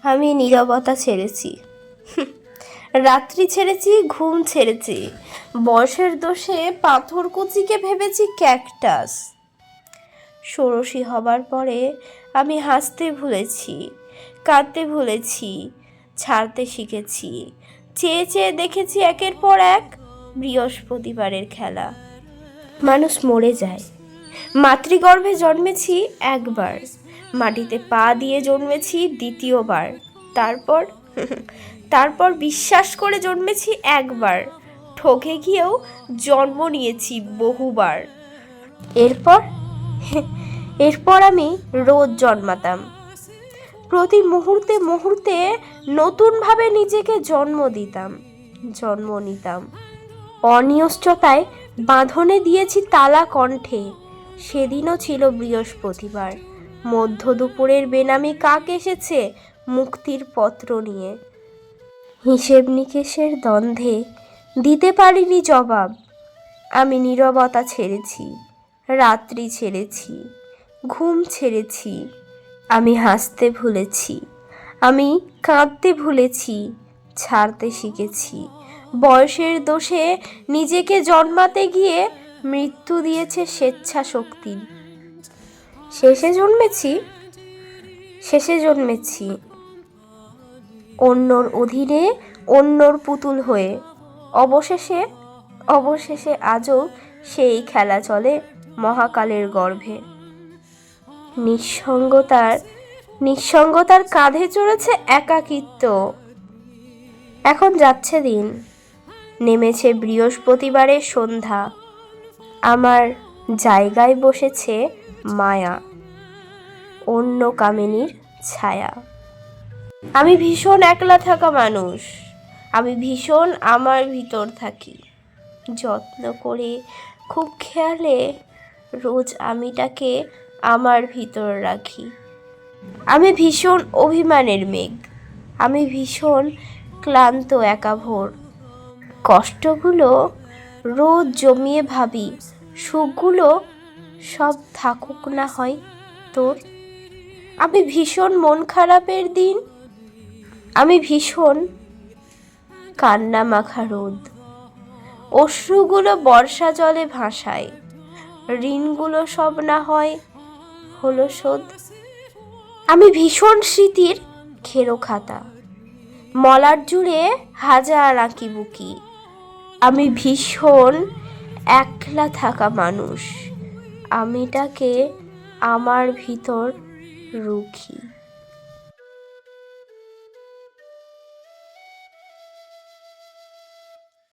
আমি নীরবতা ছেড়েছি, রাত্রি ছেড়েছি, ঘুম ছেড়েছি, বয়সের দোষে পাথরকুচিকে ভেবেছি ক্যাকটাস। ষোড়শী হবার পরে আমি হাসতে ভুলেছি, কাঁদতে ভুলেছি, ছাড়তে শিখেছি। চেয়ে চেয়ে দেখেছি একের পর এক বৃহস্পতিবারের খেলা। মানুষ মরে যায়। মাতৃগর্ভে জন্মেছি একবার, মাটিতে পা দিয়ে জন্মেছি দ্বিতীয়বার, তারপর তারপর বিশ্বাস করে জন্মেছি একবার, ঠকে গিয়েও জন্ম নিয়েছি বহুবার। এরপর এরপর আমি রোজ জন্মাতাম, প্রতি মুহূর্তে মুহূর্তে নতুনভাবে নিজেকে জন্ম নিতাম। অনিয়শ্চতায় বাঁধনে দিয়েছি তালা কণ্ঠে। সেদিনও ছিল বৃহস্পতিবার। মধ্য দুপুরের বেনামি কাক এসেছে মুক্তির পত্র নিয়ে। হিসেব নিকেশের দ্বন্দ্বে দিতে পারিনি জবাব। আমি নীরবতা ছেড়েছি, রাত্রি ছেড়েছি, ঘুম ছেড়েছি। আমি হাসতে ভুলেছি, আমি কাঁদতে ভুলেছি, ছাড়তে শিখেছি। বয়সের দোষে নিজেকে জন্মাতে গিয়ে মৃত্যু দিয়েছে স্বেচ্ছা শক্তি। শেষে জন্মেছি অন্যর অধীনে, অন্যর পুতুল হয়ে। অবশেষে আজও সেই খেলা চলে মহাকালের গর্ভে। নিঃসঙ্গতার কাঁধে চড়েছে একাকিত্ব। এখন যাচ্ছে দিন, নেমেছে বৃহস্পতিবারের সন্ধ্যা। আমার জায়গায় বসেছে মায়া, অন্য কামিনীর ছায়া। আমি ভীষণ একলা থাকা মানুষ। আমি ভীষণ আমার ভিতর থাকি, যত্ন করে, খুব খেয়ালে রোজ আমিটাকে আমার ভিতর রাখি। আমি ভীষণ অভিমানের মেঘ, আমি ভীষণ ক্লান্ত একা ভোর। কষ্টগুলো রোজ জমিয়ে ভাবি, সুখগুলো সব থাকুক না হয় তোর। আমি ভীষণ মন খারাপের দিন, আমি ভীষণ কান্না মাখা রোদ। অশ্রুগুলো বর্ষা জলে ভাসায়, ঋণগুলো সব না হয় হলো শোধ। আমি ভীষণ স্মৃতির খেরো খাতা, মলার জুড়ে হাজার আঁকি বুকি। আমি ভীষণ একলা থাকা মানুষ, আমিটাকে আমার ভিতর রুখি।